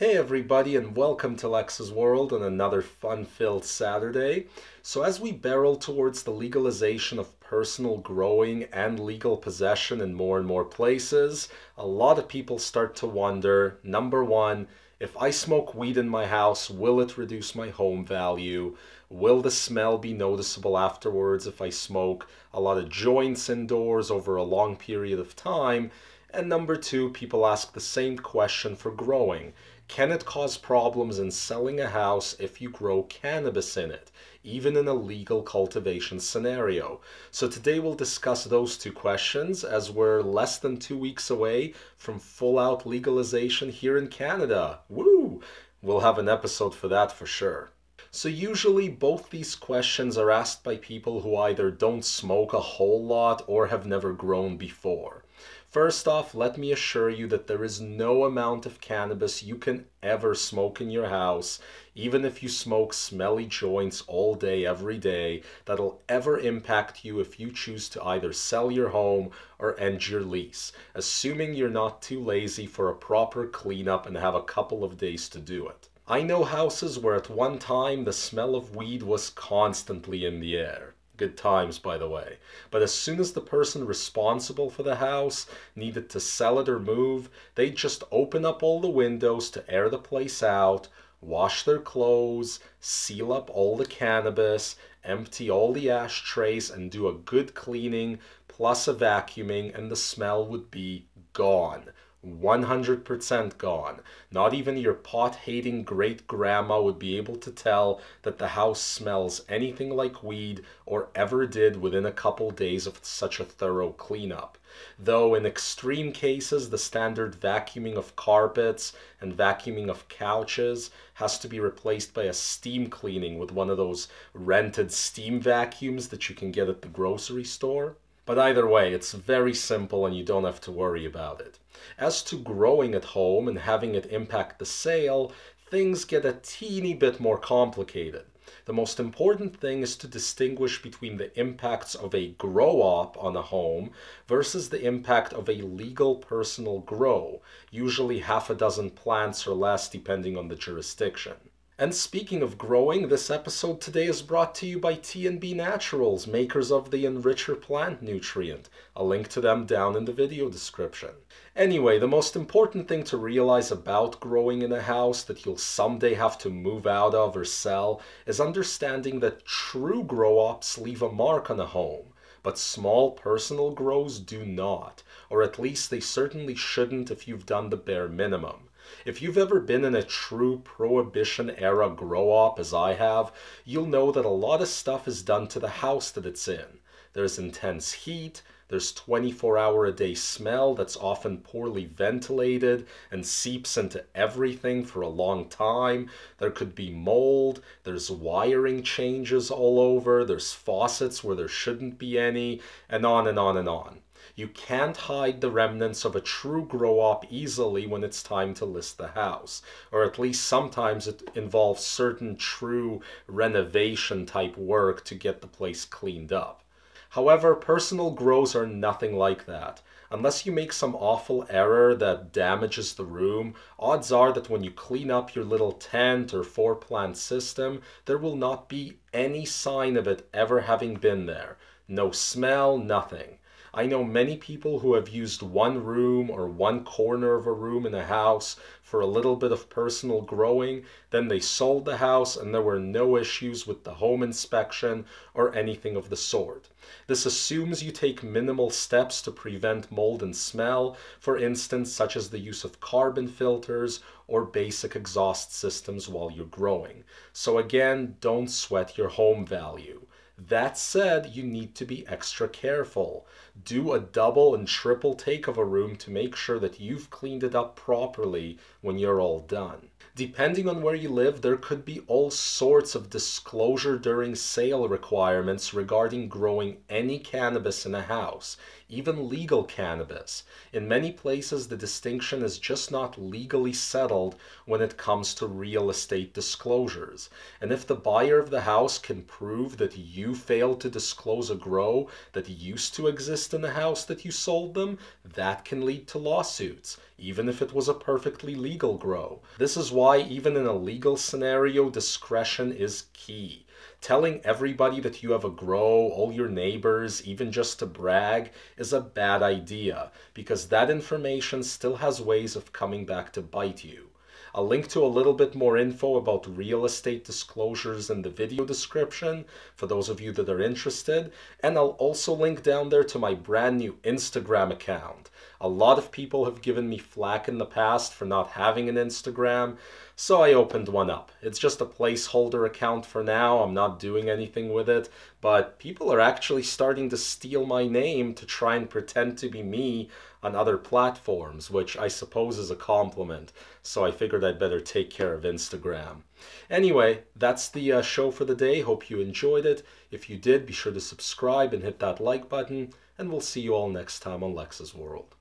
Hey everybody, and welcome to Lex's World on another fun-filled Saturday. So as we barrel towards the legalization of personal growing and legal possession in more and more places, a lot of people start to wonder, number one, if I smoke weed in my house, will it reduce my home value? Will the smell be noticeable afterwards if I smoke a lot of joints indoors over a long period of time? And number two, people ask the same question for growing. Can it cause problems in selling a house if you grow cannabis in it, even in a legal cultivation scenario? So today we'll discuss those two questions as we're less than 2 weeks away from full-out legalization here in Canada. Woo! We'll have an episode for that for sure. So usually both these questions are asked by people who either don't smoke a whole lot or have never grown before. First off, let me assure you that there is no amount of cannabis you can ever smoke in your house, even if you smoke smelly joints all day, every day, that'll ever impact you if you choose to either sell your home or end your lease, assuming you're not too lazy for a proper cleanup and have a couple of days to do it. I know houses where at one time the smell of weed was constantly in the air. Good times, by the way. But as soon as the person responsible for the house needed to sell it or move, they'd just open up all the windows to air the place out, wash their clothes, seal up all the cannabis, empty all the ashtrays, and do a good cleaning plus a vacuuming, and the smell would be gone. 100% gone. Not even your pot-hating great-grandma would be able to tell that the house smells anything like weed or ever did within a couple days of such a thorough cleanup. Though in extreme cases, the standard vacuuming of carpets and vacuuming of couches has to be replaced by a steam cleaning with one of those rented steam vacuums that you can get at the grocery store. But either way, it's very simple and you don't have to worry about it. As to growing at home and having it impact the sale, things get a teeny bit more complicated. The most important thing is to distinguish between the impacts of a grow-op on a home versus the impact of a legal personal grow, usually half a dozen plants or less depending on the jurisdiction. And speaking of growing, this episode today is brought to you by T&B Naturals, makers of the Enricher plant nutrient. A link to them down in the video description. Anyway, the most important thing to realize about growing in a house that you'll someday have to move out of or sell is understanding that true grow-ops leave a mark on a home, but small personal grows do not, or at least they certainly shouldn't if you've done the bare minimum. If you've ever been in a true Prohibition-era grow-op, as I have, you'll know that a lot of stuff is done to the house that it's in. There's intense heat, there's 24-hour-a-day smell that's often poorly ventilated and seeps into everything for a long time. There could be mold, there's wiring changes all over, there's faucets where there shouldn't be any, and on and on and on. You can't hide the remnants of a true grow-op easily when it's time to list the house, or at least sometimes it involves certain true renovation type work to get the place cleaned up. However, personal grows are nothing like that. Unless you make some awful error that damages the room, odds are that when you clean up your little tent or 4-plant system, there will not be any sign of it ever having been there. No smell, nothing. I know many people who have used one room or one corner of a room in a house for a little bit of personal growing, then they sold the house and there were no issues with the home inspection or anything of the sort. This assumes you take minimal steps to prevent mold and smell, for instance, such as the use of carbon filters or basic exhaust systems while you're growing. So again, don't sweat your home value. That said, you need to be extra careful. Do a double and triple take of a room to make sure that you've cleaned it up properly when you're all done. Depending on where you live, there could be all sorts of disclosure during sale requirements regarding growing any cannabis in a house, even legal cannabis. In many places, the distinction is just not legally settled when it comes to real estate disclosures. And if the buyer of the house can prove that you failed to disclose a grow that used to exist exist in the house that you sold them, that can lead to lawsuits, even if it was a perfectly legal grow. This is why, even in a legal scenario, discretion is key. Telling everybody that you have a grow, all your neighbors, even just to brag, is a bad idea, because that information still has ways of coming back to bite you. I'll link to a little bit more info about real estate disclosures in the video description for those of you that are interested, and I'll also link down there to my brand new Instagram account. A lot of people have given me flack in the past for not having an Instagram, so I opened one up. It's just a placeholder account for now. I'm not doing anything with it, but people are actually starting to steal my name to try and pretend to be me on other platforms, which I suppose is a compliment, so I figured I'd better take care of Instagram. Anyway, that's the show for the day. Hope you enjoyed it. If you did, be sure to subscribe and hit that like button, and we'll see you all next time on Lex's World.